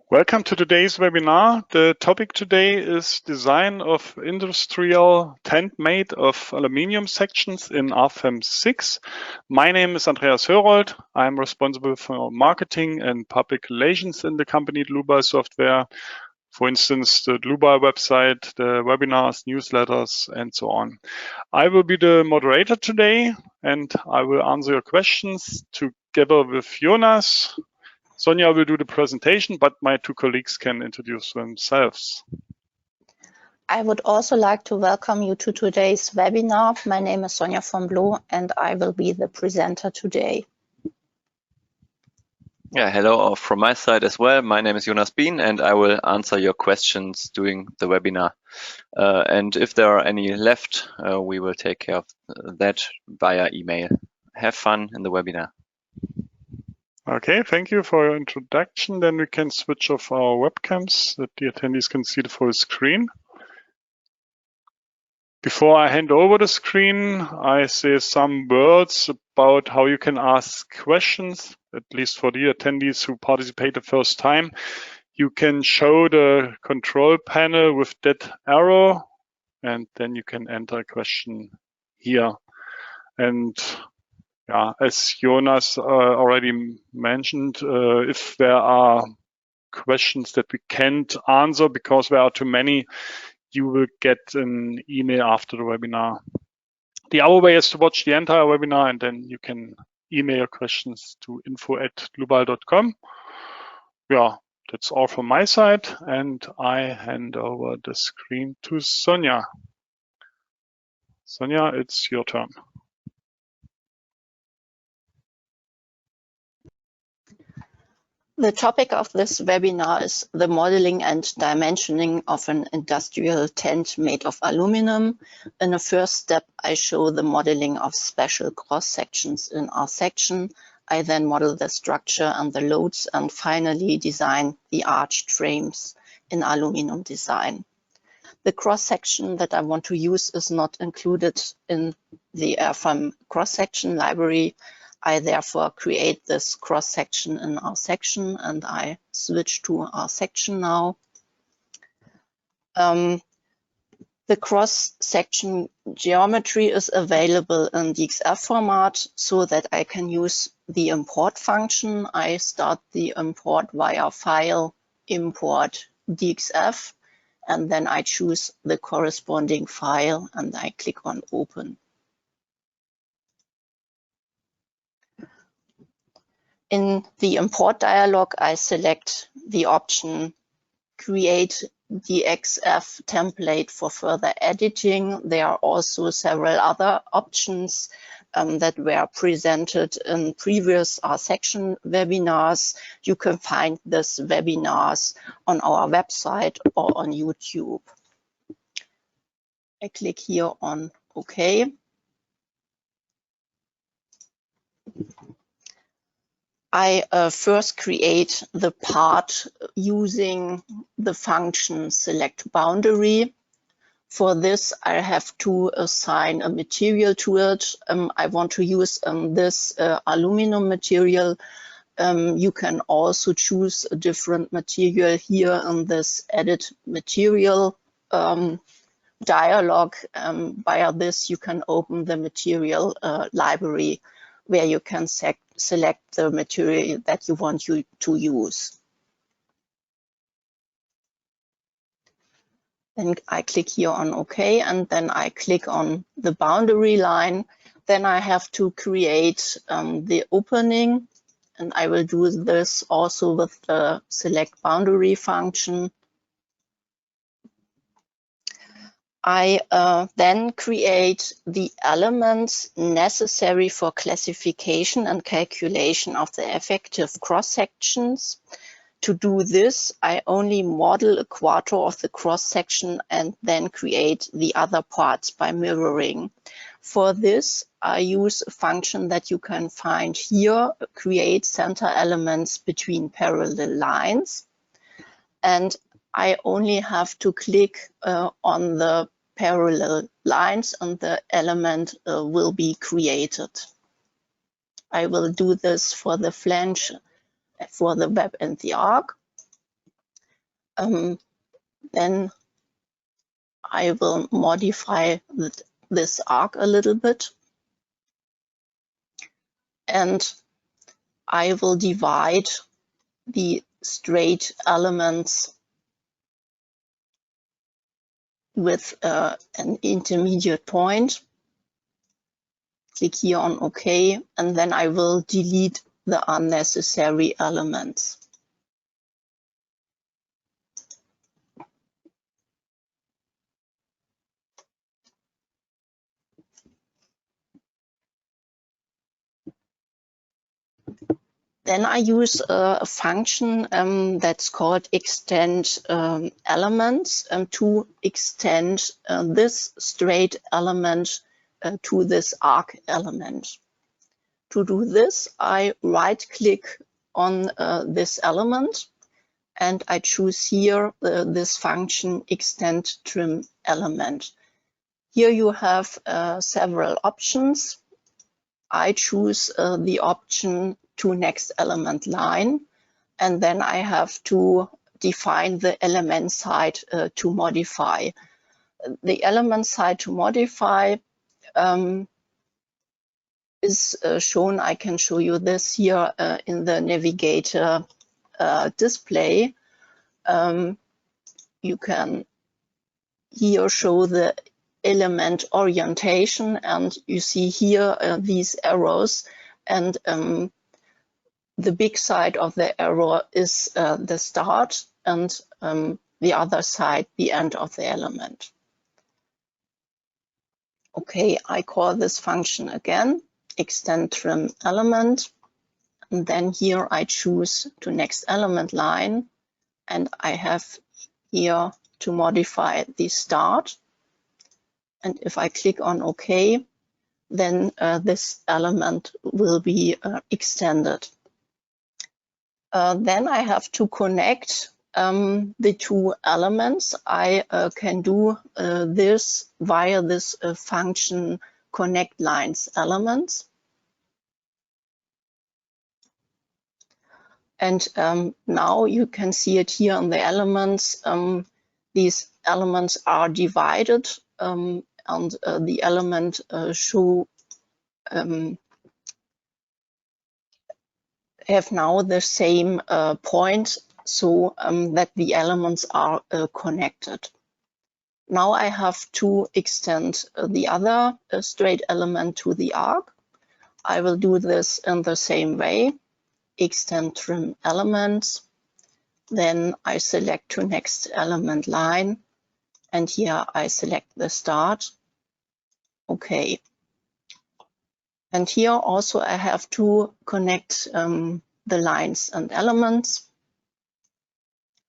Welcome to today's webinar. The topic today is design of industrial tent made of aluminium sections in Rfem 6. My name is Andreas Hörold. I'm responsible for marketing and public relations in the company Dlubal Software. For instance, the Dlubal website, the webinars, newsletters, and so on. I will be the moderator today, and I will answer your questions together with Jonas. Sonja will do the presentation, but my two colleagues can introduce themselves. I would also like to welcome you to today's webinar. My name is Sonja von Bloh, and I will be the presenter today. Yeah, hello from my side as well. My name is Jonas Bien, and I will answer your questions during the webinar. And if there are any left, we will take care of that via email. Have fun in the webinar. Okay, thank you for your introduction. Then we can switch off our webcams so that the attendees can see the full screen. Before I hand over the screen, I say some words about how you can ask questions, at least for the attendees who participate the first time. You can show the control panel with that arrow, and then you can enter a question here. And yeah, as Jonas already mentioned, if there are questions that we can't answer because there are too many, you will get an email after the webinar. The other way is to watch the entire webinar, and then you can email your questions to info@dlubal.com. Yeah, that's all from my side, and I hand over the screen to Sonja. Sonja, it's your turn. The topic of this webinar is the modeling and dimensioning of an industrial tent made of aluminum. In a first step, I show the modeling of special cross-sections in our section. I then model the structure and the loads, and finally design the arched frames in aluminum design. The cross-section that I want to use is not included in the Rfem cross-section library. I therefore create this cross-section in our section, and I switch to our section now. The cross-section geometry is available in DXF format so that I can use the import function. I start the import via File, Import, DXF, and then I choose the corresponding file and I click on Open. In the import dialog, I select the option Create DXF template for further editing. There are also several other options that were presented in previous RSECTION webinars. You can find these webinars on our website or on YouTube. I click here on OK. I first create the part using the function select boundary. For this, I have to assign a material to it. I want to use this aluminum material. You can also choose a different material here in this edit material dialog. Via this, you can open the material library where you can select the material that you want to use. Then I click here on OK, and then I click on the boundary line. Then I have to create the opening, and I will do this also with the select boundary function. I then create the elements necessary for classification and calculation of the effective cross-sections. To do this, I only model a quarter of the cross-section and then create the other parts by mirroring. For this, I use a function that you can find here, create center elements between parallel lines. And I only have to click on the parallel lines and the element will be created. I will do this for the flange, for the web and the arc. Then I will modify this arc a little bit, and I will divide the straight elements with an intermediate point. Click here on OK, and then I will delete the unnecessary elements. Then I use a function that's called extend elements to extend this straight element to this arc element. To do this, I right-click on this element, and I choose here this function extend trim element. Here you have several options. I choose the option to next element line, and then I have to define the element side to modify. The element side to modify is shown. I can show you this here in the navigator display. You can here show the element orientation, and you see here these arrows, and the big side of the arrow is the start, and the other side the end of the element. Okay, I call this function again, extend trim element, and then here I choose to next element line, and I have here to modify the start. And if I click on OK, then this element will be extended. Then I have to connect the two elements. I can do this via this function connect lines elements. And now you can see it here on the elements. These elements are divided, and the element show have now the same point, so that the elements are connected. Now I have to extend the other straight element to the arc. I will do this in the same way. Extend trim elements. Then I select to next element line, and here I select the start. Okay. And here also I have to connect the lines and elements.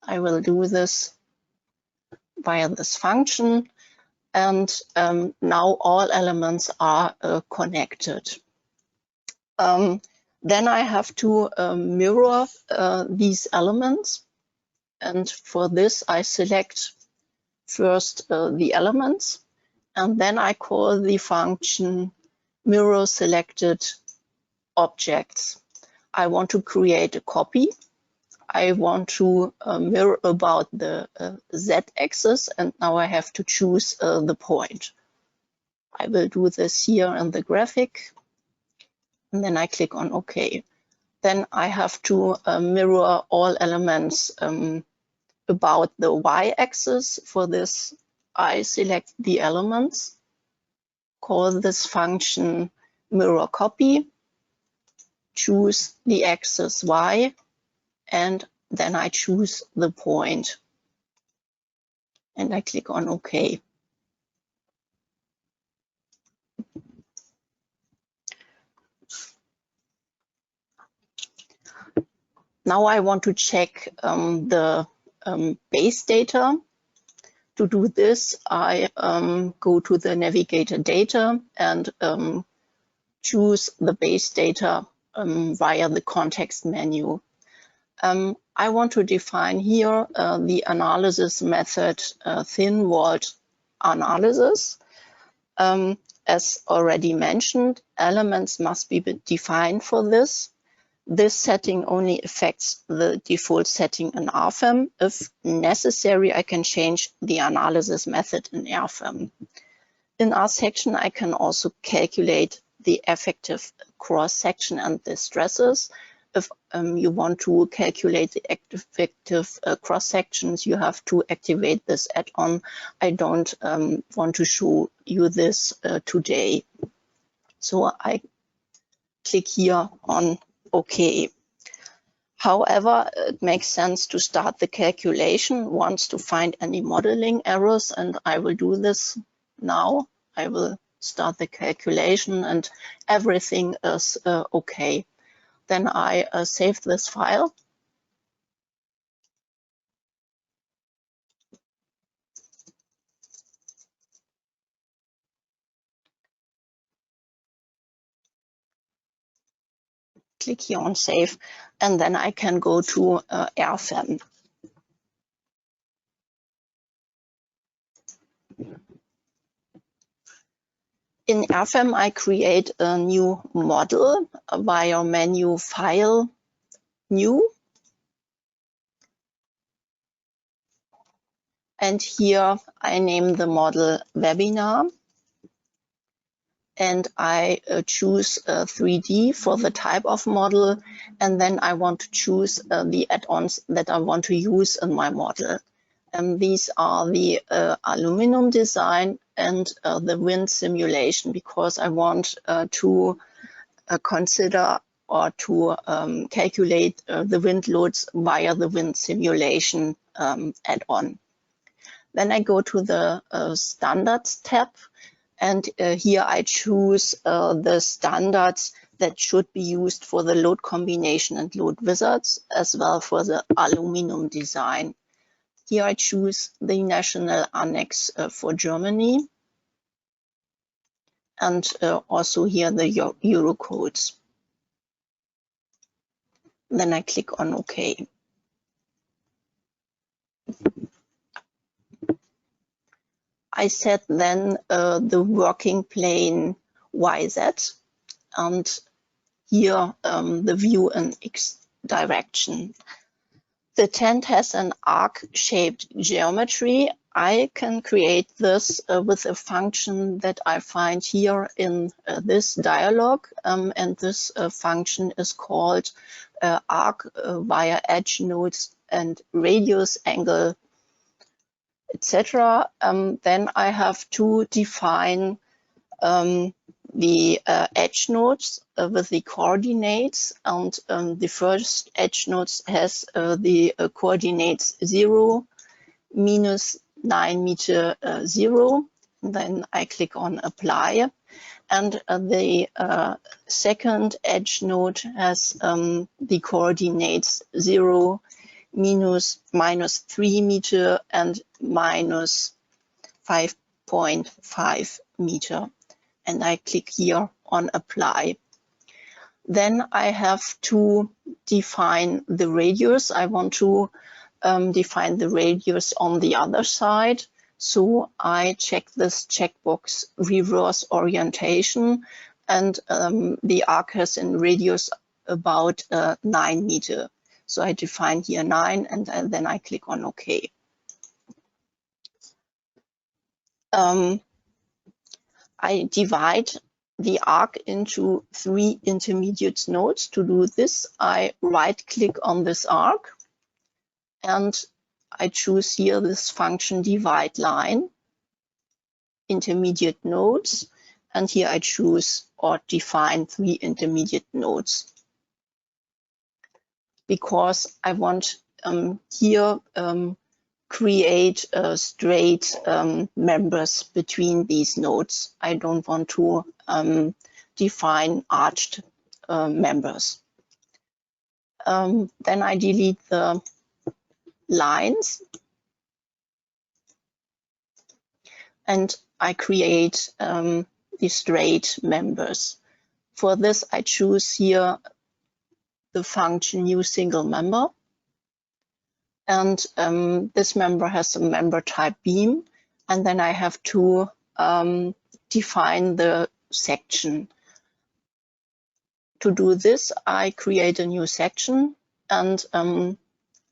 I will do this via this function, and now all elements are connected. Then I have to mirror these elements, and for this I select first the elements, and then I call the function mirror selected objects. I want to create a copy. I want to mirror about the z-axis, and now I have to choose the point. I will do this here in the graphic, and then I click on OK. Then I have to mirror all elements about the y-axis. For this, I select the elements, call this function mirror copy, choose the axis y, and then I choose the point, and I click on OK. Now I want to check the base data. To do this, I go to the navigator data and choose the base data via the context menu. I want to define here the analysis method thin-walled analysis. As already mentioned, elements must be defined for this. This setting only affects the default setting in Rfem. If necessary, I can change the analysis method in Rfem. In RSECTION, I can also calculate the effective cross-section and the stresses. If you want to calculate the effective cross-sections, you have to activate this add-on. I don't want to show you this today. So I click here on OK. However, it makes sense to start the calculation once to find any modeling errors, and I will do this now. I will start the calculation and everything is OK. Then I save this file. Click here on save, and then I can go to Rfem. In Rfem, I create a new model via menu File, New. And here I name the model Webinar. And I choose 3D for the type of model. And then I want to choose the add-ons that I want to use in my model. And these are the aluminum design and the wind simulation, because I want to consider or to calculate the wind loads via the wind simulation add-on. Then I go to the Standards tab, and here I choose the standards that should be used for the load combination and load wizards, as well for the aluminum design. Here I choose the national annex for Germany, and also here the Euro codes. Then I click on OK. I set then the working plane YZ, and here the view in X direction. The tent has an arc-shaped geometry. I can create this with a function that I find here in this dialog, and this function is called arc via edge nodes and radius angle, etc. Then I have to define the edge nodes with the coordinates, and the first edge nodes has the coordinates 0, minus 9 meter 0. Then I click on apply, and the second edge node has the coordinates 0, minus 3 meter and minus 5.5 meter. And I click here on apply. Then I have to define the radius. I want to define the radius on the other side. So I check this checkbox reverse orientation, and the arc has a radius about 9 meter. So I define here 9, and then I click on OK. I divide the arc into 3 intermediate nodes. To do this, I right-click on this arc, and I choose here this function divide line, intermediate nodes, and here I choose or define 3 intermediate nodes, because I want here create straight members between these nodes. I don't want to define arched members. Then I delete the lines, and I create the straight members. For this, I choose here the function new single member. And this member has a member type beam, and then I have to define the section. To do this, I create a new section, and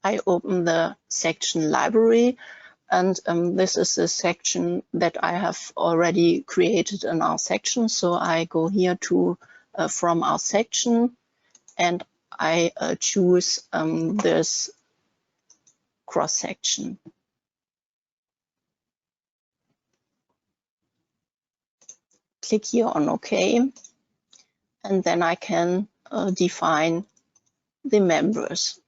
I open the section library, and this is the section that I have already created in our section. So I go here to from our section, and I choose this cross section. Click here on OK, and then I can define the members.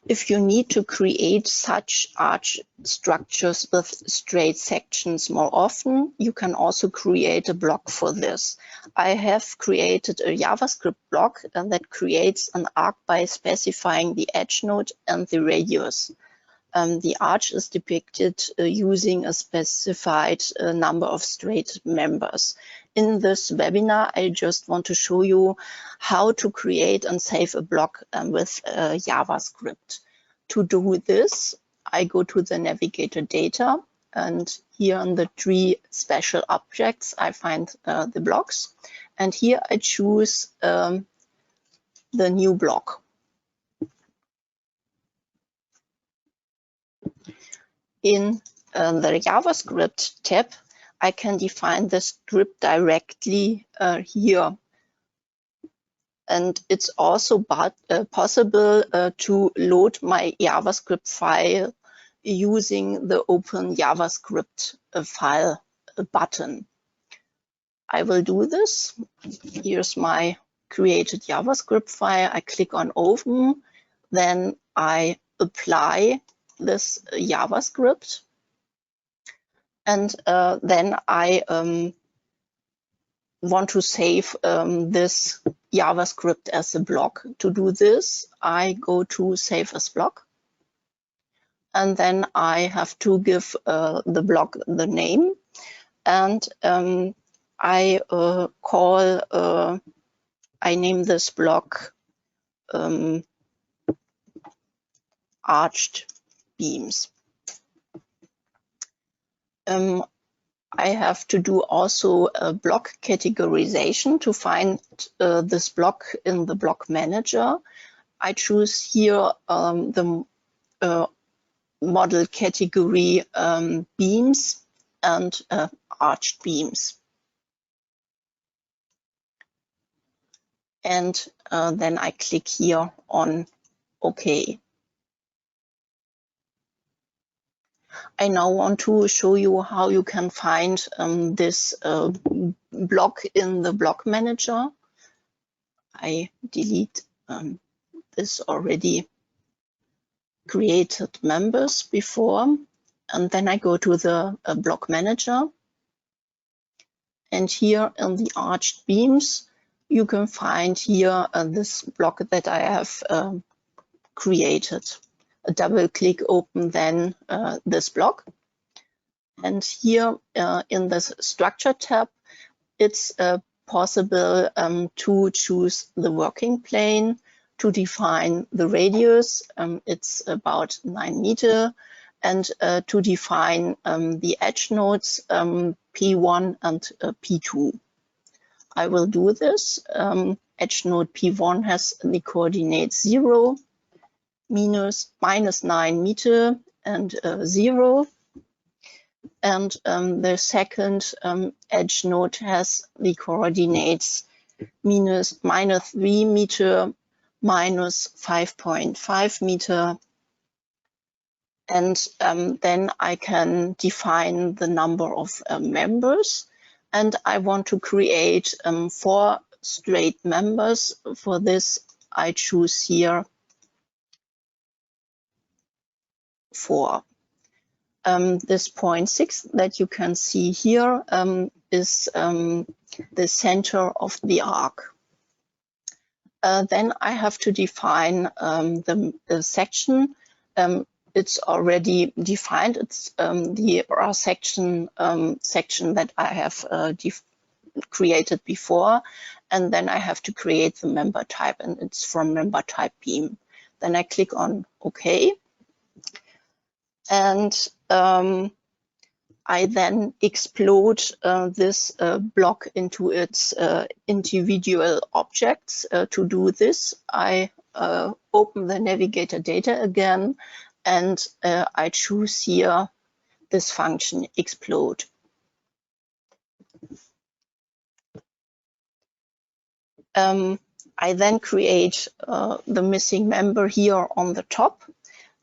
If you need to create such arch structures with straight sections more often, you can also create a block for this. I have created a JavaScript block that creates an arc by specifying the edge node and the radius. The arch is depicted using a specified number of straight members. In this webinar, I just want to show you how to create and save a block with JavaScript. To do this, I go to the navigator data, and here on the three special objects, I find the blocks. And here I choose the new block. In the JavaScript tab, I can define the script directly here. And it's also possible to load my JavaScript file using the Open JavaScript file button. I will do this. Here's my created JavaScript file. I click on Open, then I apply this JavaScript, and then I want to save this JavaScript as a block. To do this, I go to Save as Block, and then I have to give the block the name, and I name this block Arched Beams. I have to do also a block categorization to find this block in the block manager. I choose here the model category beams and arched beams. And then I click here on OK. I now want to show you how you can find this block in the block manager. I delete this already created members before, and then I go to the block manager. And here in the arched beams, you can find here this block that I have created. A double click open then this block, and here in this structure tab, it's possible to choose the working plane, to define the radius, it's about 9 meters, and to define the edge nodes P1 and P2. I will do this. Edge node P1 has the coordinates 0, minus 9 meters and 0. And the second edge node has the coordinates minus 3 meters, minus 5.5 meters. And then I can define the number of members. And I want to create 4 straight members. For this, I choose here 4. This 0.6 that you can see here is the center of the arc. Then I have to define the section. It's already defined. It's the RSECTION section that I have created before. And then I have to create the member type, and it's from member type beam. Then I click on OK. and I then explode this block into its individual objects. To do this, I open the navigator data again, and I choose here this function explode. I then create the missing member here on the top.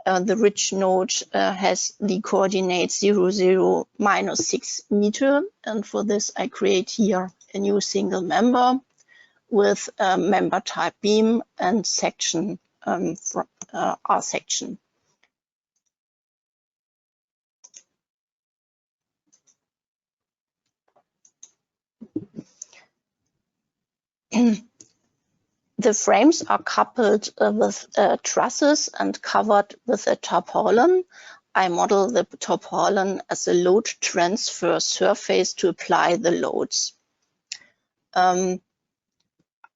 The rich node has the coordinates 0, 0, -6 meter, and for this I create here a new single member with member type beam and section from R section. The frames are coupled with trusses and covered with a tarpaulin. I model the tarpaulin as a load transfer surface to apply the loads.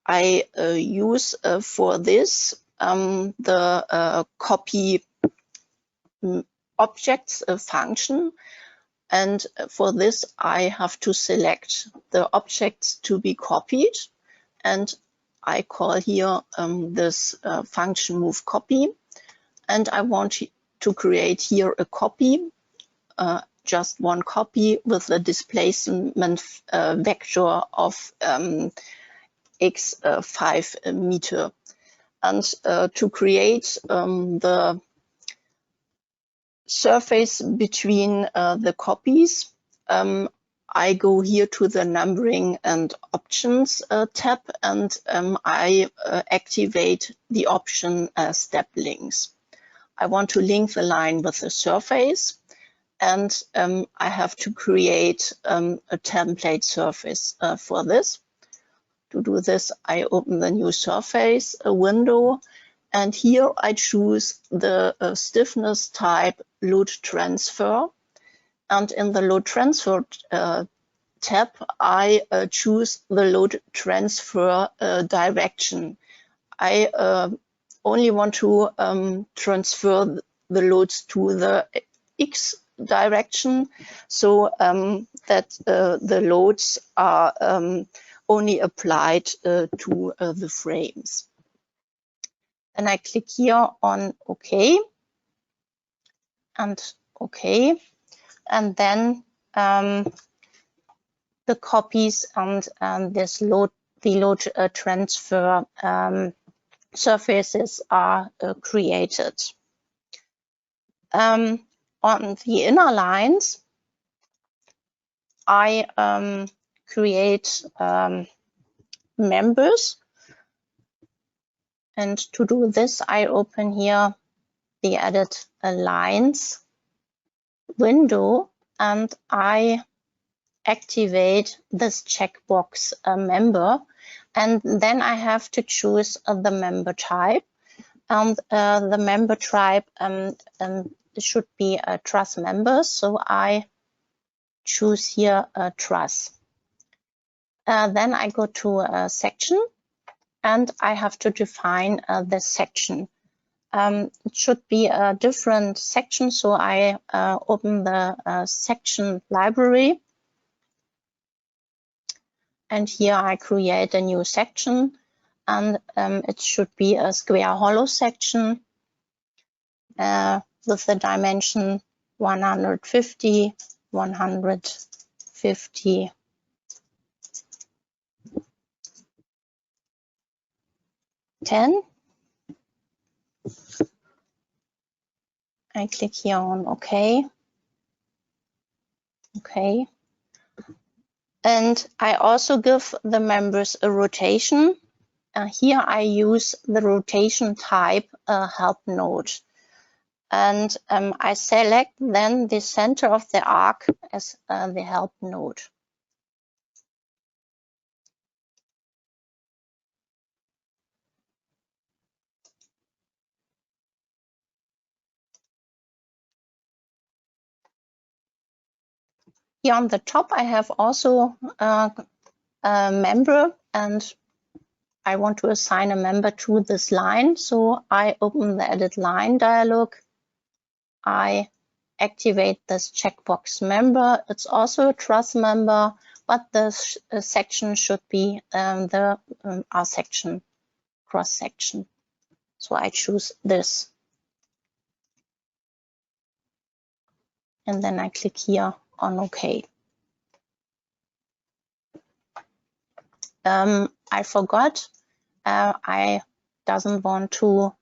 I use for this the copy objects function, and for this I have to select the objects to be copied, and I call here this function move copy, and I want to create here a copy, just one copy with a displacement vector of x 5 meter. And to create the surface between the copies, I go here to the numbering and options tab, and I activate the option step links. I want to link the line with the surface, and I have to create a template surface for this. To do this, I open the new surface window, and here I choose the stiffness type load transfer. And in the load transfer tab, I choose the load transfer direction. I only want to transfer the loads to the X direction, so that the loads are only applied to the frames. Then I click here on OK and OK, and then the copies and this load transfer surfaces are created. On the inner lines, I create members, and to do this I open here the edit lines window, and I activate this checkbox member, and then I have to choose the member type, and the member type should be a truss member, so I choose here a truss. Then I go to a section, and I have to define the section. It should be a different section, so I open the section library, and here I create a new section, and it should be a square hollow section with the dimension 150, 150, 10. I click here on OK. OK. And I also give the members a rotation. Here I use the rotation type help node. And I select then the center of the arc as the help node. Here on the top, I have also a member, and I want to assign a member to this line. So I open the edit line dialog. I activate this checkbox member. It's also a truss member, but the section should be the R section, cross section. So I choose this. And then I click here on OK. I forgot, I doesn't want to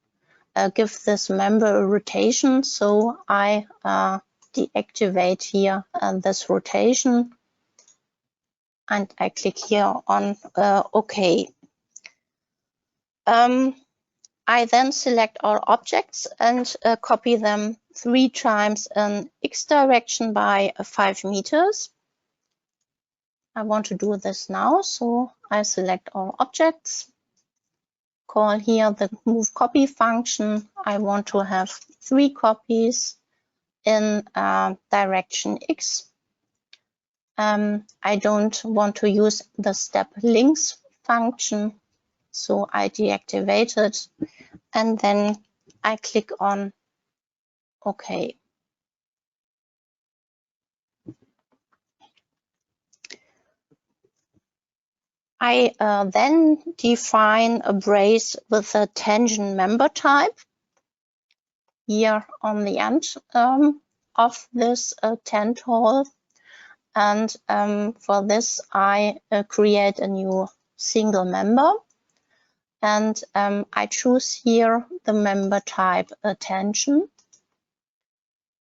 give this member a rotation, so I deactivate here this rotation, and I click here on OK. I then select all objects and copy them 3 times in X direction by 5 meters. I want to do this now, so I select all objects, call here the move copy function. I want to have 3 copies in direction X. I don't want to use the step links function, so I deactivate it, and then I click on OK. I then define a brace with a tangent member type here on the end of this tent hole. And for this, I create a new single member. And I choose here the member type tangent.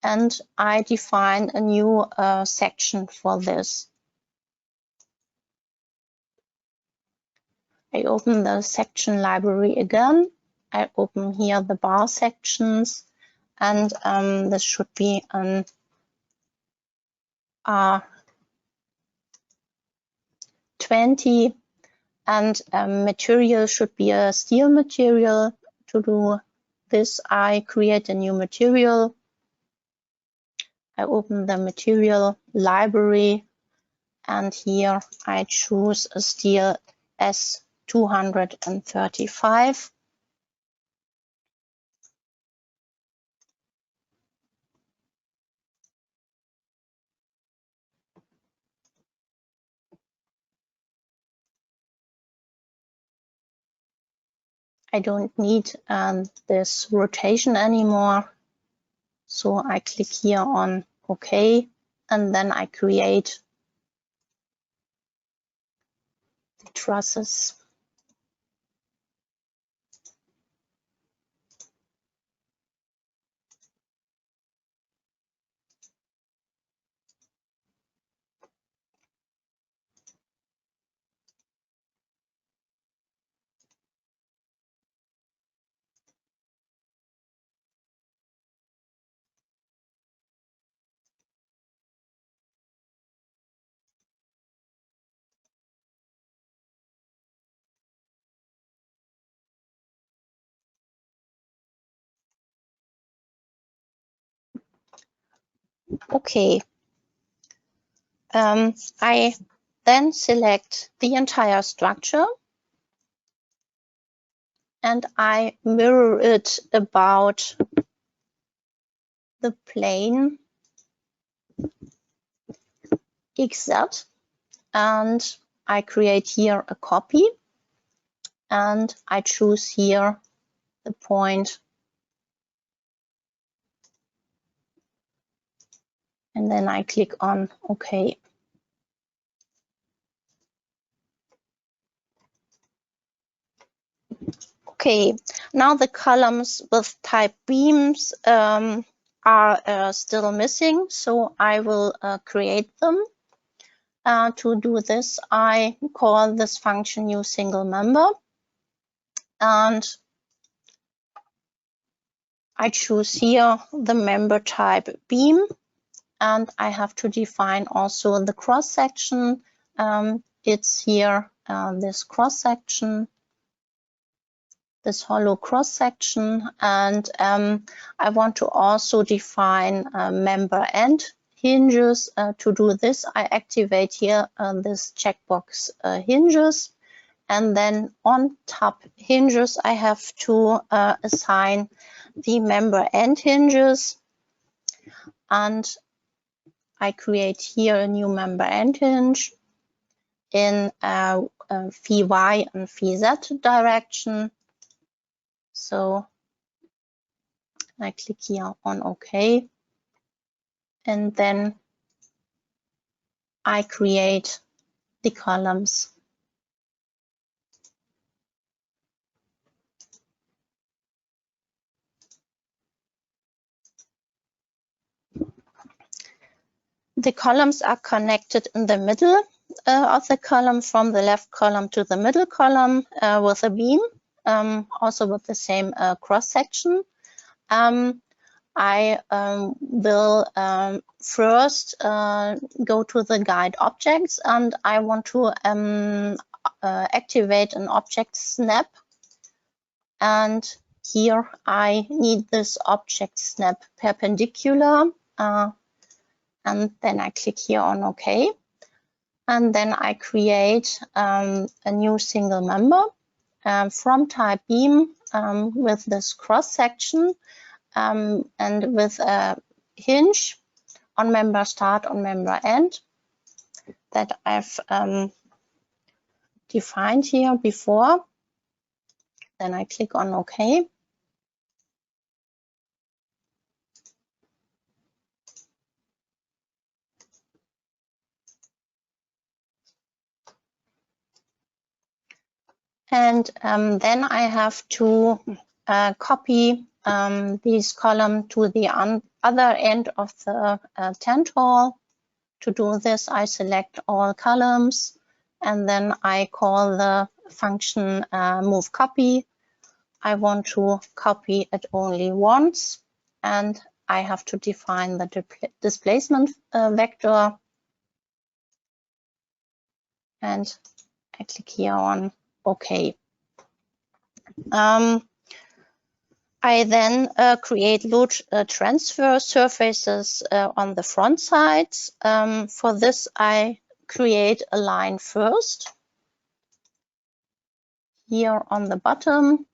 And I define a new section for this. I open the section library again. I open here the bar sections, and this should be an R20, and material should be a steel material. To do this, I create a new material. I open the material library, and here I choose a steel S235. I don't need this rotation anymore, so I click here on OK, and then I create the trusses. Okay. I then select the entire structure, and I mirror it about the plane XZ, and I create here a copy, and I choose here the point, and then I click on OK. Okay, now the columns with type beams are still missing, so I will create them. To do this, I call this function new single member, and I choose here the member type beam, and I have to define also the cross section. It's here this cross section, this hollow cross section, and I want to also define member end hinges. To do this, I activate here this checkbox hinges, and then on top hinges I have to assign the member end hinges. and I create here a new member end hinge in phi y and phi z direction. So I click here on OK, and then I create the columns. The columns are connected in the middle of the column, from the left column to the middle column with a beam, also with the same cross section. I will first go to the guide objects, and I want to activate an object snap. And here I need this object snap perpendicular. And then I click here on OK. And then I create a new single member from type beam with this cross section and with a hinge on member start, on member end that I've defined here before. Then I click on OK. And then I have to copy this column to the other end of the tent hall. To do this, I select all columns, and then I call the function move copy. I want to copy it only once, and I have to define the displacement vector. And I click here on OK. I then create load transfer surfaces on the front sides. For this, I create a line first here on the bottom.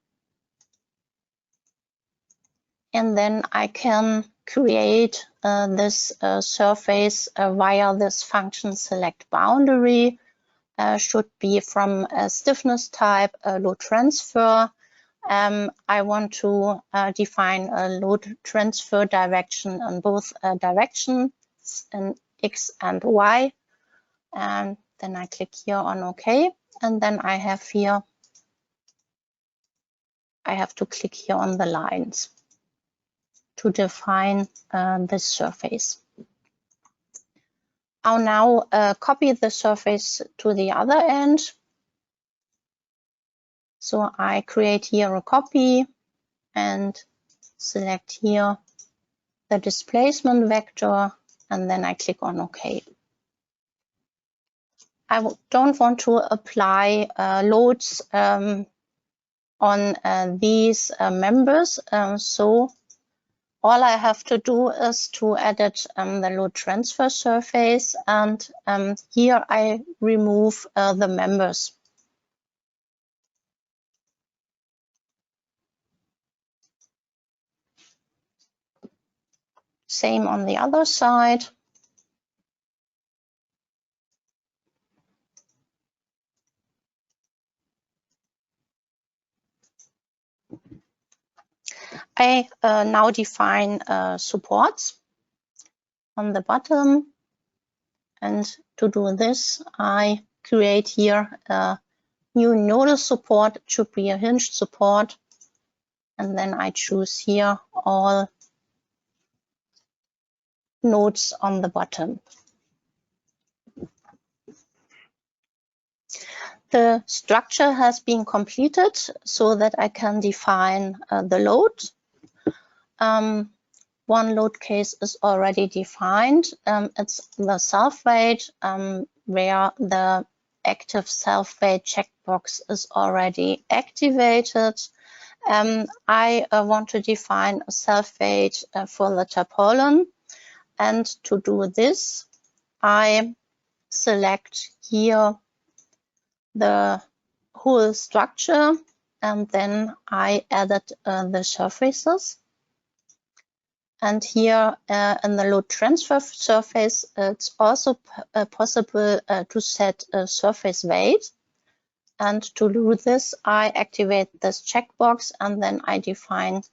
And then I can create this surface via this function select boundary. Should be from a stiffness type load transfer. I want to define a load transfer direction in both directions, in X and Y. And then I click here on OK. And then I have here, I have to click here on the lines to define this surface. I'll now copy the surface to the other end. So I create here a copy and select here the displacement vector, and then I click on OK. I don't want to apply loads on these members, so all I have to do is to edit the load transfer surface, and here I remove the members. Same on the other side. I now define supports on the bottom, and to do this I create here a new nodal support. It should be a hinged support, and then I choose here all nodes on the bottom. The structure has been completed so that I can define the load. One load case is already defined. It's the self-weight, where the active self-weight checkbox is already activated. I want to define a self-weight for the tarpaulin. And to do this, I select here the whole structure, and then I added the surfaces. And here in the load transfer surface, it's also possible to set a surface weight. And to do this, I activate this checkbox and then I define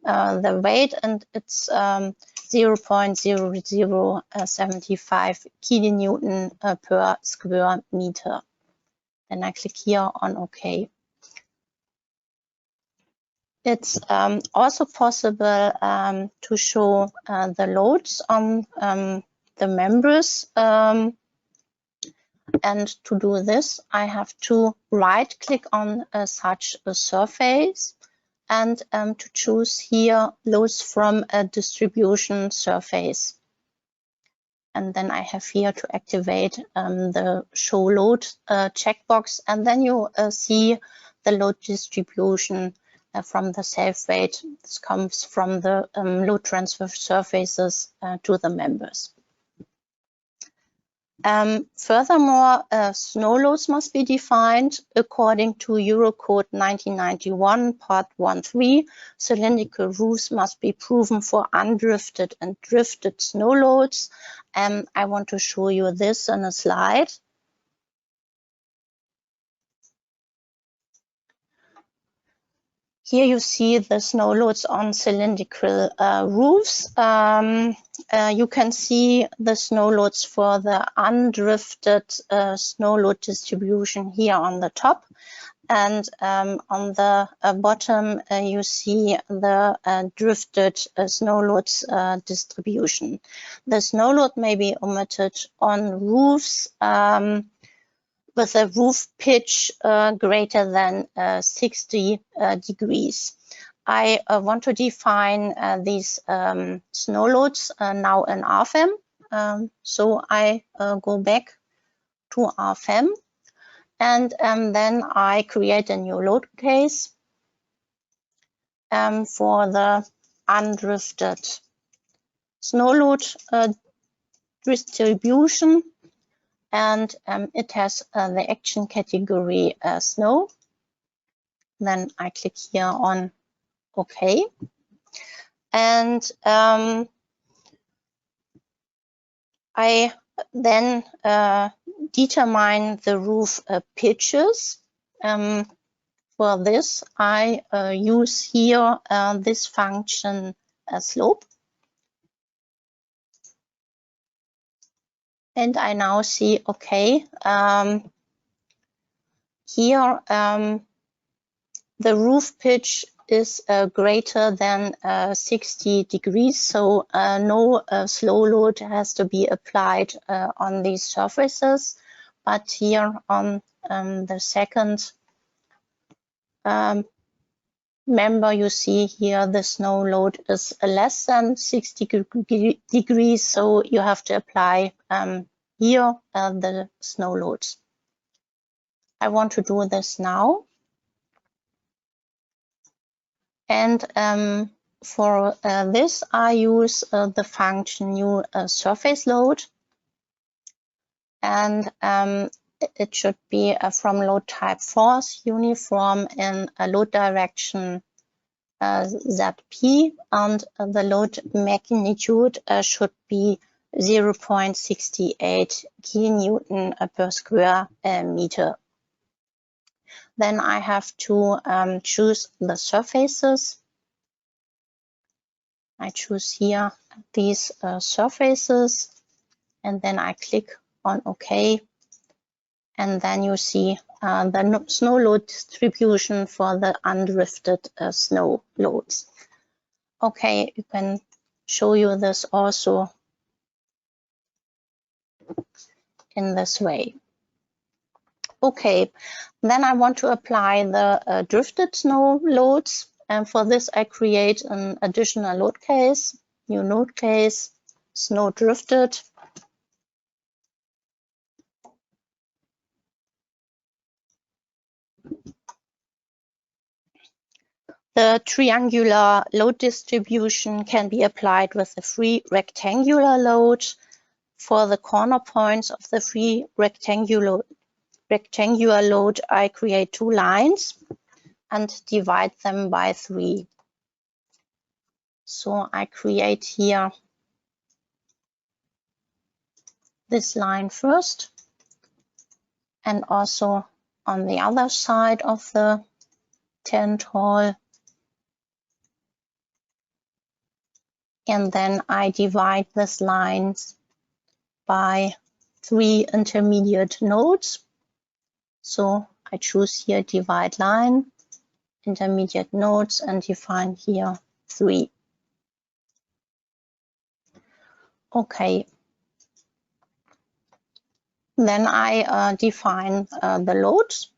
the weight, and it's 0.0075 kilonewton per square meter. Then I click here on OK. It's also possible to show the loads on the members. And to do this, I have to right-click on such a surface and to choose here loads from a distribution surface. And then I have here to activate the show load checkbox, and then you see the load distribution from the self-weight. This comes from the load transfer surfaces to the members. Furthermore, snow loads must be defined according to Eurocode 1991, Part 1.3. Cylindrical roofs must be proven for undrifted and drifted snow loads. I want to show you this on a slide. Here you see the snow loads on cylindrical roofs. You can see the snow loads for the undrifted snow load distribution here on the top. And on the bottom, you see the drifted snow loads distribution. The snow load may be omitted on roofs with a roof pitch greater than 60 degrees. I want to define these snow loads now in Rfem. So I go back to Rfem, and then I create a new load case for the undrifted snow load distribution. And it has the action category snow. Then I click here on OK. And I then determine the roof pitches. For this, I use here this function slope. And I now see, okay, here the roof pitch is greater than 60 degrees, so no slow load has to be applied on these surfaces. But here on the second member, you see here the snow load is less than 60 degrees, so you have to apply here the snow loads. I want to do this now. And for this, I use the function new surface load. And it should be from load type force, uniform in a load direction ZP, and the load magnitude should be 0.68 kilonewton per square meter. Then I have to choose the surfaces. I choose here these surfaces, and then I click on OK. And then you see the snow load distribution for the undrifted snow loads. Okay, you can show you this also in this way. Okay, then I want to apply the drifted snow loads. And for this, I create an additional load case, new load case, snow drifted. The triangular load distribution can be applied with a free rectangular load. For the corner points of the free rectangular load, I create two lines and divide them by 3. So I create here this line first, and also on the other side of the tent hall. And then I divide this line by 3 intermediate nodes. So I choose here divide line, intermediate nodes, and define here 3. Okay. Then I define the loads.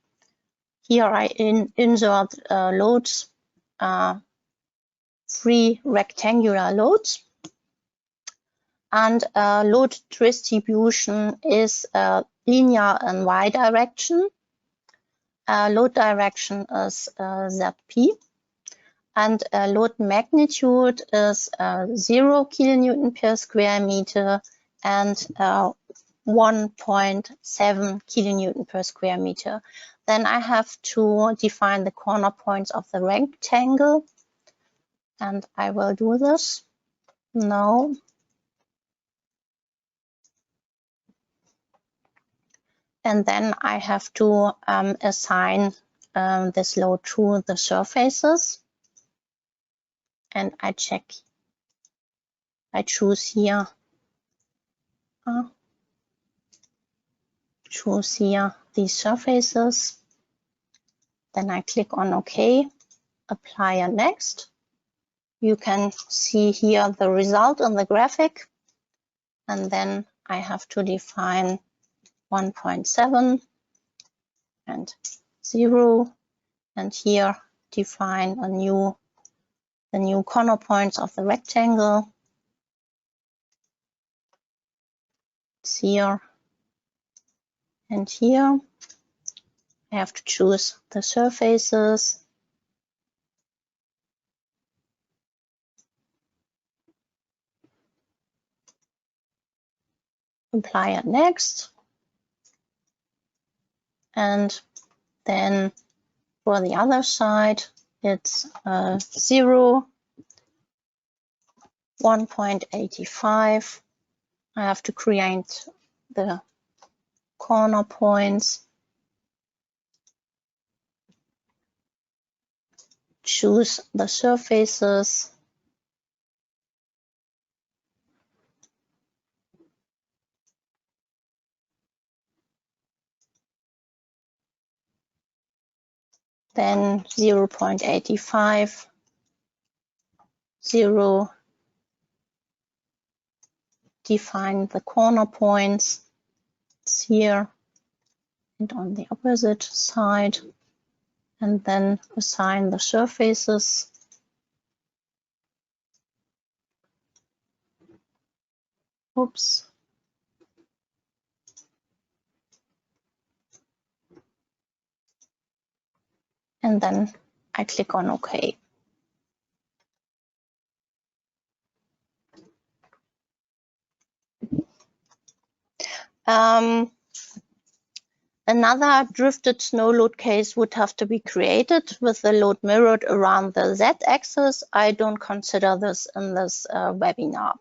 Here I insert loads, 3 rectangular loads. And load distribution is linear in y direction. Load direction is ZP. And load magnitude is 0 kilonewton per square meter and 1.7 kilonewton per square meter. Then I have to define the corner points of the rectangle, and I will do this now. And then I have to assign this load to the surfaces. And I check, I choose here, these surfaces. Then I click on OK, apply and next. You can see here the result in the graphic. And then I have to define 1.7 and 0. And here define the new corner points of the rectangle. It's here and here. I have to choose the surfaces. Apply it next. And then for the other side, it's 0, 1.85. I have to create the corner points. Choose the surfaces. Then 0.85, 0. Define the corner points. It's here and on the opposite side. And then assign the surfaces. Oops. And then I click on OK. Another drifted snow load case would have to be created with the load mirrored around the Z-axis. I don't consider this in this webinar.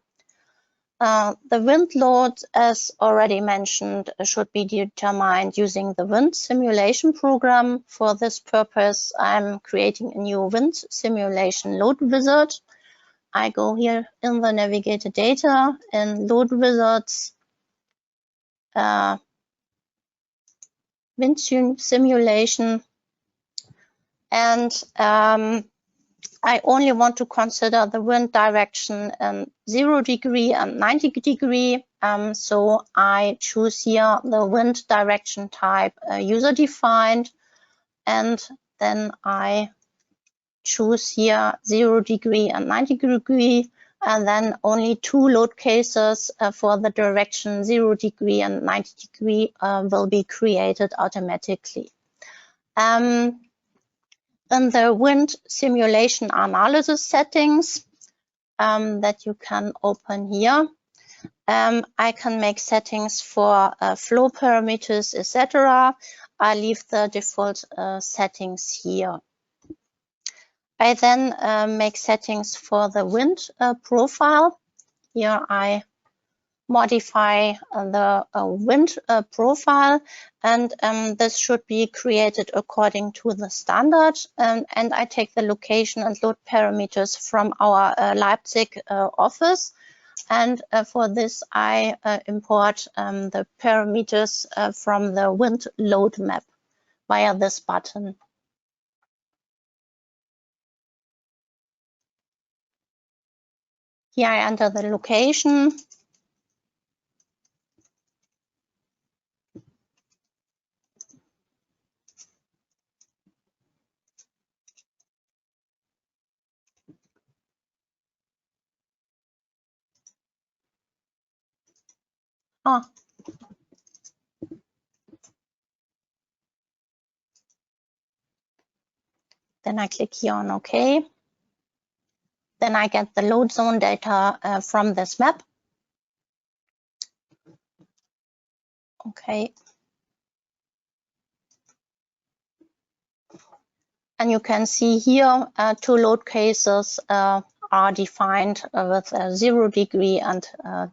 The wind load, as already mentioned, should be determined using the wind simulation program. For this purpose, I'm creating a new wind simulation load wizard. I go here in the navigator data in load wizards, wind simulation, and I only want to consider the wind direction in 0 degree and 90 degree. So I choose here the wind direction type user defined, and then I choose here 0 degree and 90 degree, and then only 2 load cases for the direction 0 degree and 90 degree will be created automatically. In the wind simulation analysis settings that you can open here, I can make settings for flow parameters, etc. I leave the default settings here. I then make settings for the wind profile. Here I modify the wind profile, and this should be created according to the standard. And I take the location and load parameters from our Leipzig office. And for this, I import the parameters from the wind load map via this button. Here I enter the location. Then I click here on OK. Then I get the load zone data from this map. Okay. And you can see here two load cases are defined with 0 degree and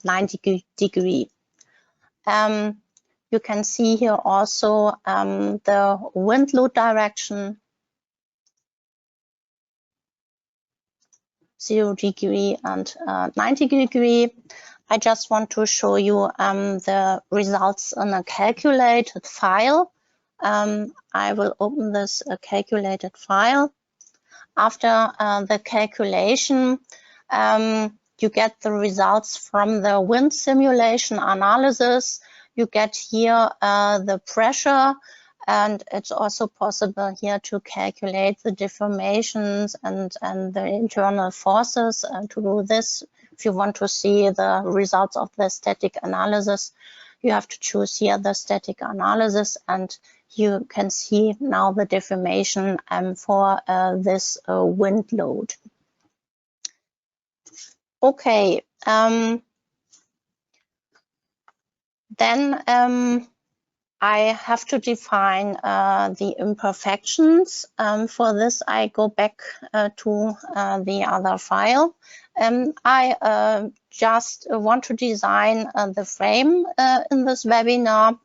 90 degree. You can see here also the wind load direction, 0 degree and 90 degree. I just want to show you the results in a calculated file. I will open this calculated file. After the calculation, you get the results from the wind simulation analysis. You get here the pressure, and it's also possible here to calculate the deformations and the internal forces. And to do this, if you want to see the results of the static analysis, you have to choose here the static analysis, and you can see now the deformation for this wind load. Okay, then I have to define the imperfections. For this, I go back to the other file. I just want to design the frame in this webinar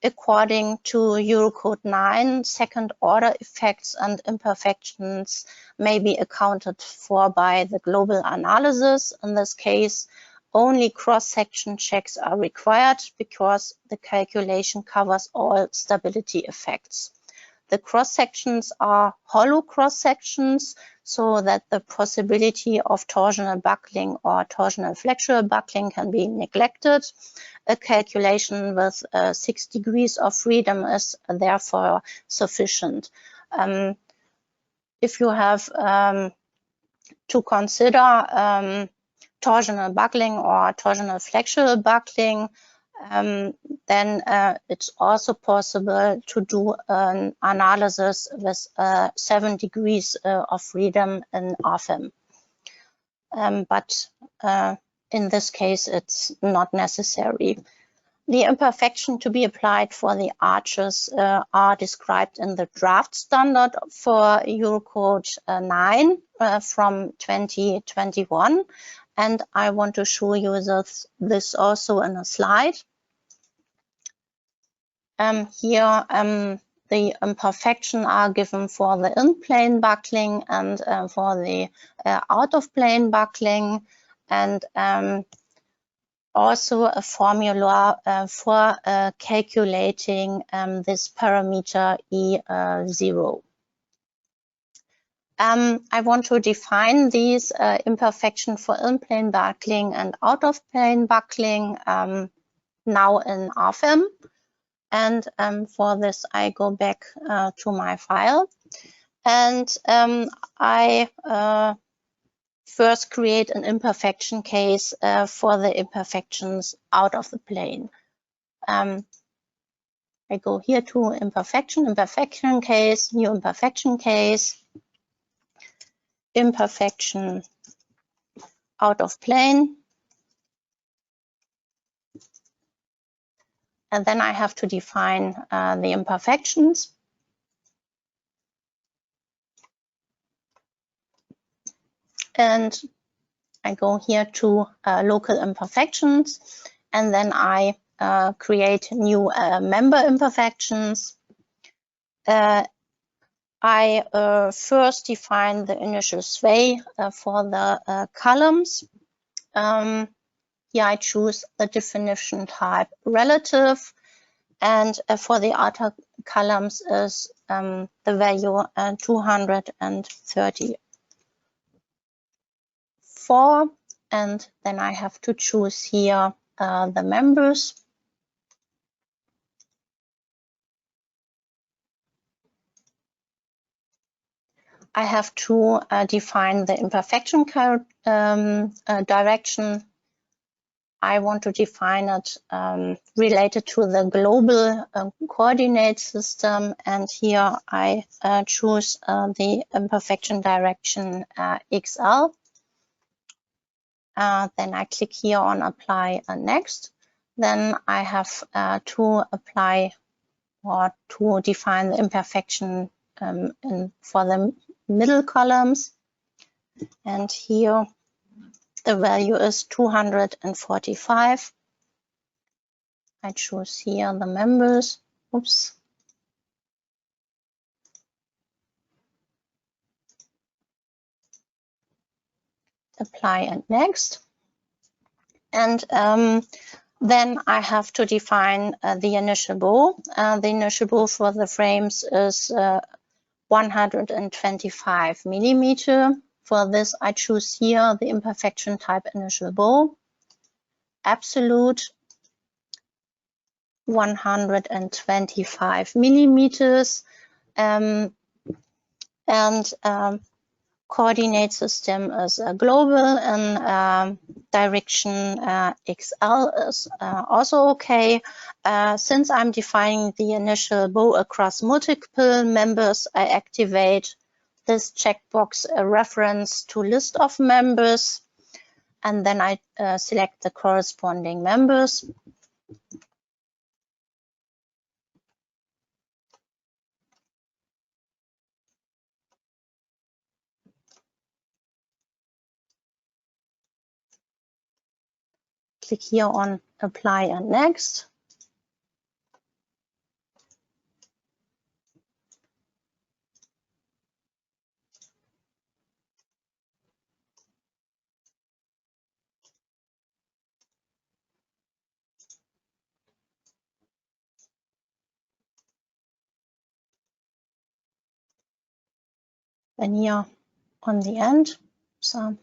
according to Eurocode 9. Second order effects and imperfections may be accounted for by the global analysis. In this case, only cross-section checks are required because the calculation covers all stability effects. The cross-sections are hollow cross-sections, so that the possibility of torsional buckling or torsional flexural buckling can be neglected. A calculation with 6 degrees of freedom is therefore sufficient. If you have to consider torsional buckling or torsional flexural buckling, then it's also possible to do an analysis with 7 degrees of freedom in Rfem. But in this case, it's not necessary. The imperfection to be applied for the arches are described in the draft standard for Eurocode 9 from 2021. And I want to show you this also in a slide. Here, the imperfections are given for the in-plane buckling and for the out-of-plane buckling, and also a formula for calculating this parameter E0. I want to define these imperfections for in-plane buckling and out-of-plane buckling now in Rfem. And for this, I go back to my file, and I first create an imperfection case for the imperfections out of the plane. I go here to imperfection case, new imperfection case, imperfection out of plane. And then I have to define the imperfections. and I go here to local imperfections, and then I create new member imperfections. I first define the initial sway for the columns. Here I choose the definition type relative, and for the outer columns is the value 234, and then I have to choose here the members. I have to define the imperfection direction. I want to define it related to the global coordinate system, and here I choose the imperfection direction XL. Then I click here on apply next. Then I have to apply or to define the imperfection for the middle columns, and here the value is 245. I choose here the members. Oops. Apply and next. And then I have to define the initial bow. The initial bow for the frames is 125 millimeter. For this, I choose here the imperfection type initial bow, absolute 125 millimeters, and coordinate system is global, and direction XL is also okay. Since I'm defining the initial bow across multiple members, I activate this checkbox reference to list of members, and then I select the corresponding members. Click here on apply and next. And here on the end, so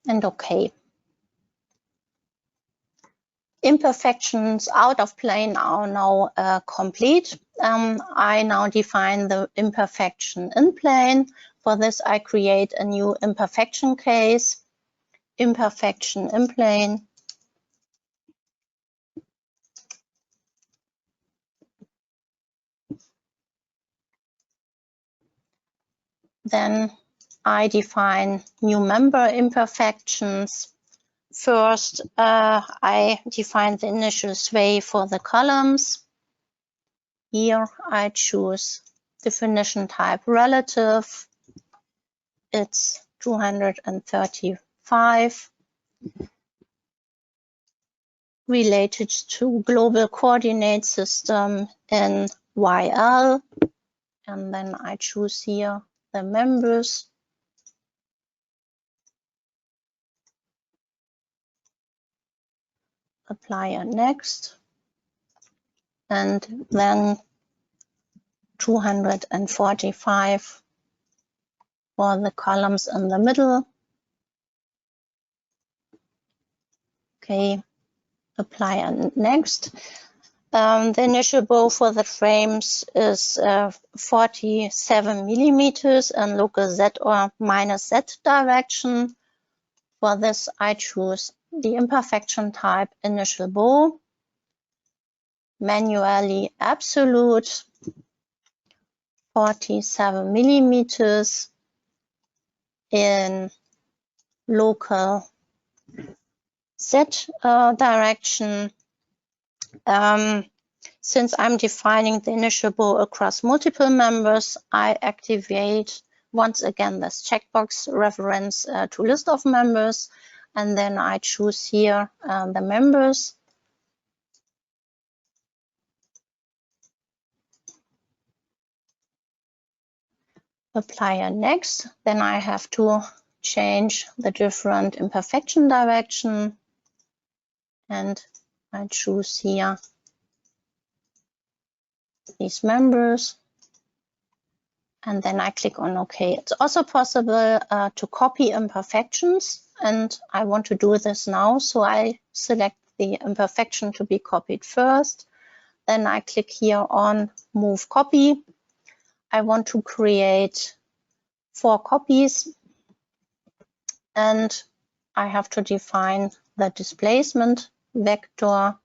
and okay. Imperfections out of plane are now complete. I now define the imperfection in plane. For this, I create a new imperfection case, imperfection in plane. Then I define new member imperfections. First, I define the initial sway for the columns. Here I choose definition type relative. It's 235. Related to global coordinate system in YL. And then I choose here the members. Apply and next. And then 245 for the columns in the middle. Okay, apply and next. The initial bow for the frames is 47 millimeters in local Z or minus Z direction. For this, I choose the imperfection type initial bow, manually absolute, 47 millimeters in local Z direction. Since I'm defining the initiable across multiple members, I activate once again this checkbox reference to list of members, and then I choose here the members. Apply a next, then I have to change the different imperfection direction, and I choose here these members, and then I click on OK. It's also possible to copy imperfections, and I want to do this now, so I select the imperfection to be copied first. Then I click here on Move Copy. I want to create 4 copies, and I have to define the displacement vector.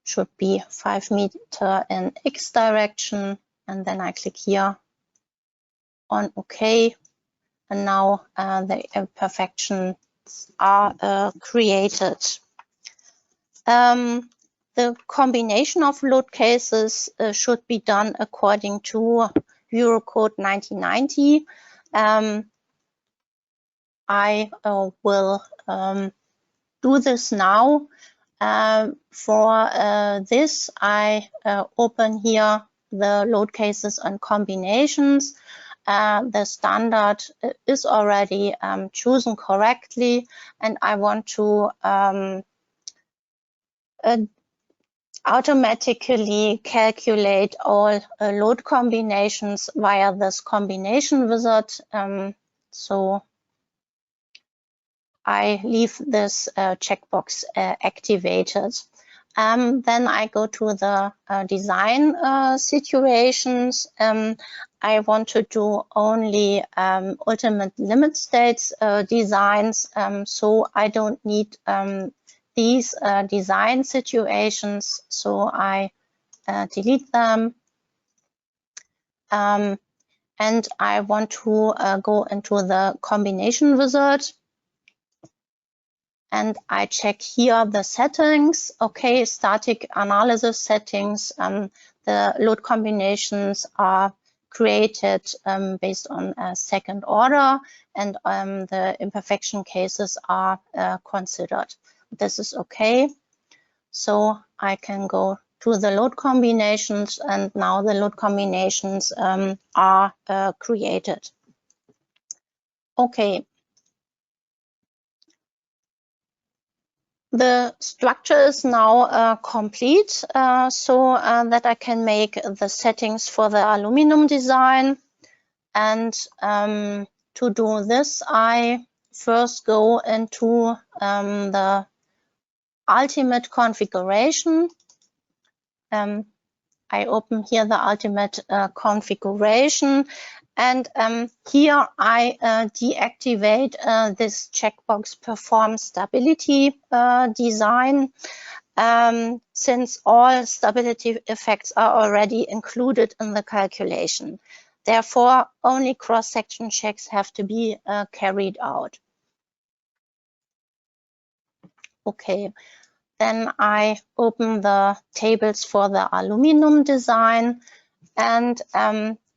Should be 5 meters in X direction, and then I click here on OK, and now the imperfections are created. The combination of load cases should be done according to Eurocode 1990. I will do this now. For this, I open here the load cases and combinations. The standard is already chosen correctly, and I want to automatically calculate all load combinations via this combination wizard. So I leave this checkbox activated. Then I go to the design situations. I want to do only ultimate limit states designs, so I don't need these design situations, so I delete them. And I want to go into the combination wizard, and I check here the settings. Okay, static analysis settings. The load combinations are created based on a second order, and the imperfection cases are considered. This is okay. So I can go to the load combinations, and now the load combinations are created. Okay. The structure is now complete, so that I can make the settings for the aluminum design. And to do this, I first go into the ultimate configuration. I open here the ultimate configuration, and here I deactivate this checkbox perform stability design, since all stability effects are already included in the calculation. Therefore, only cross-section checks have to be carried out. Okay. Then I open the tables for the aluminum design, and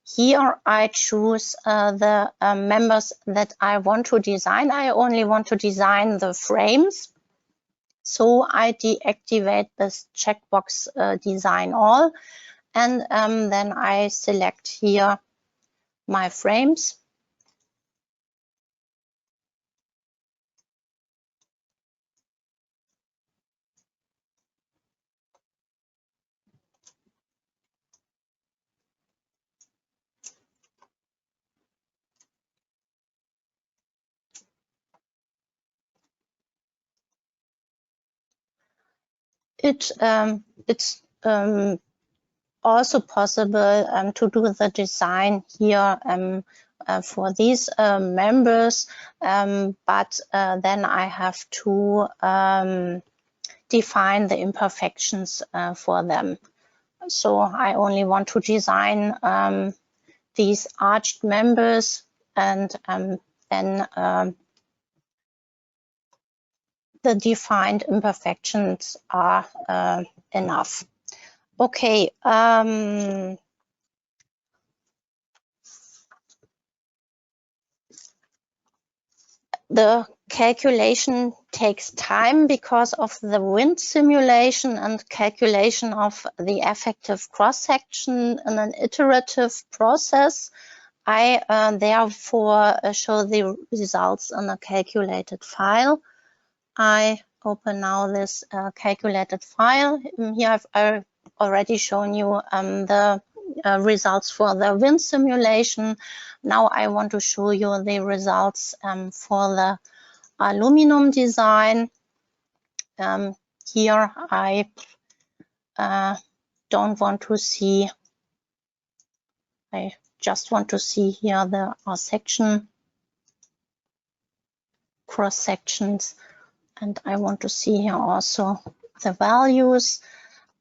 here I choose the members that I want to design. I only want to design the frames, so I deactivate this checkbox design all, and then I select here my frames. It's also possible to do the design here for these members, but then I have to define the imperfections for them. So I only want to design these arched members, and then the defined imperfections are enough. Okay. The calculation takes time because of the wind simulation and calculation of the effective cross-section in an iterative process. I therefore show the results in a calculated file. I open now this calculated file. Here I've already shown you the results for the wind simulation. Now I want to show you the results for the aluminum design. Here I don't want to see, I just want to see here the section, cross sections, and I want to see here also the values.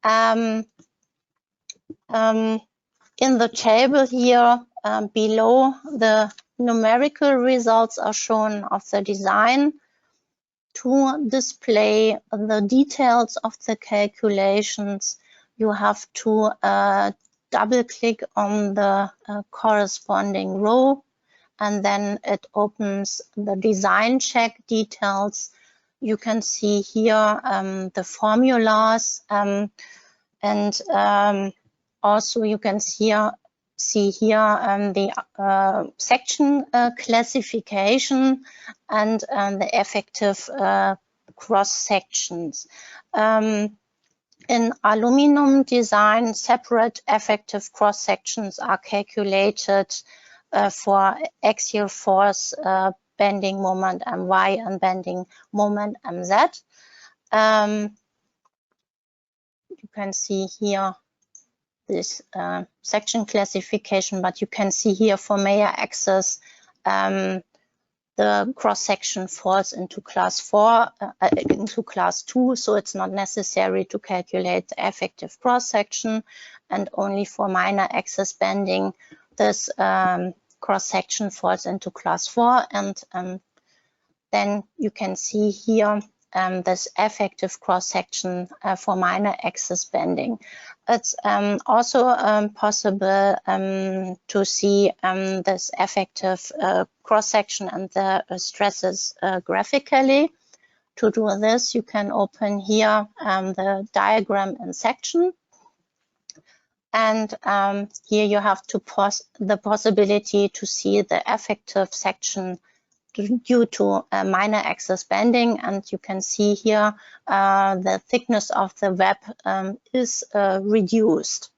In the table here below, the numerical results are shown of the design. To display the details of the calculations, you have to double click on the corresponding row, and then it opens the design check details. You can see here the formulas, and also you can see here the section classification and the effective cross sections. In aluminum design, separate effective cross sections are calculated for axial force, bending moment My, and bending moment Mz. You can see here this section classification, but you can see here for Meyer axis, the cross section falls into class 4, into class 2, so it's not necessary to calculate the effective cross section, and only for minor axis bending, this cross section falls into class 4, and then you can see here this effective cross section for minor axis bending. It's also possible to see this effective cross section and the stresses graphically. To do this, you can open here the diagram in section. And here you have the possibility to see the effective section due to minor axis bending, and you can see here the thickness of the web is reduced.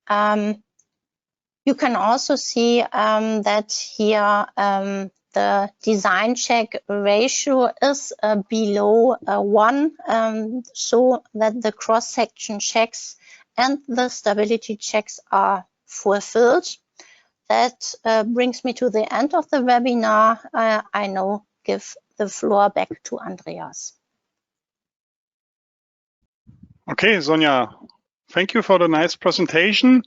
You can also see that here the design check ratio is below 1, so that the cross-section checks and the stability checks are fulfilled. That brings me to the end of the webinar. I now give the floor back to Andreas. Okay, Sonja, thank you for the nice presentation.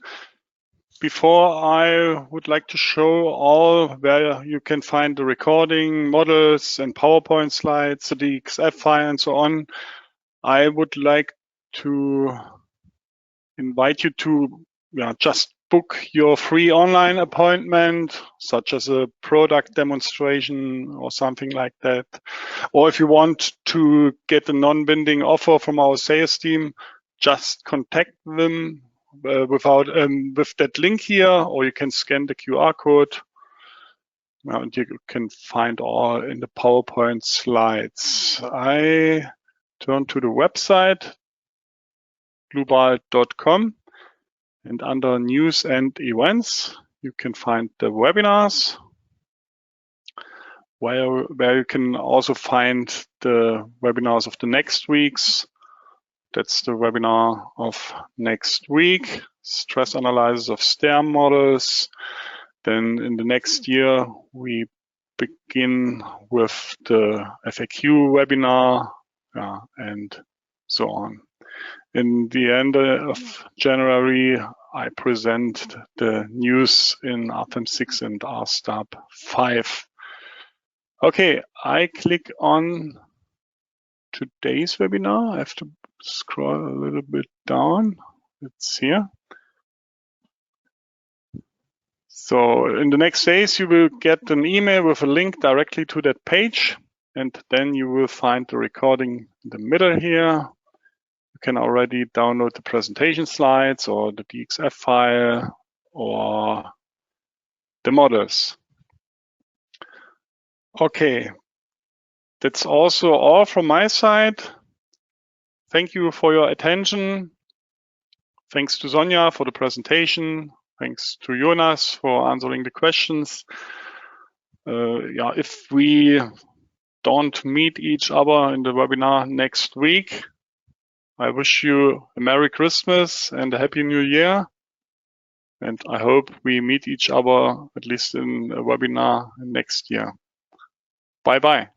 Before I would like to show all where you can find the recording, models, and PowerPoint slides, the DXF file, and so on, I would like to invite you to just book your free online appointment, such as a product demonstration or something like that. Or if you want to get a non-binding offer from our sales team, just contact them with that link here, or you can scan the QR code. And you can find all in the PowerPoint slides. I turn to the website, dlubal.com. And under news and events, you can find the webinars, where you can also find the webinars of the next weeks. That's the webinar of next week, stress analysis of STEM models. Then in the next year, we begin with the FAQ webinar, and so on. In the end of January, I present the news in Rfem 6 and RSTAP 5. Okay, I click on today's webinar. I have to scroll a little bit down. It's here. So in the next days, you will get an email with a link directly to that page, and then you will find the recording in the middle here. You can already download the presentation slides or the DXF file or the models. Okay, that's also all from my side. Thank you for your attention. Thanks to Sonja for the presentation. Thanks to Jonas for answering the questions. Yeah, if we don't meet each other in the webinar next week, I wish you a Merry Christmas and a Happy New Year. And I hope we meet each other at least in a webinar next year. Bye-bye.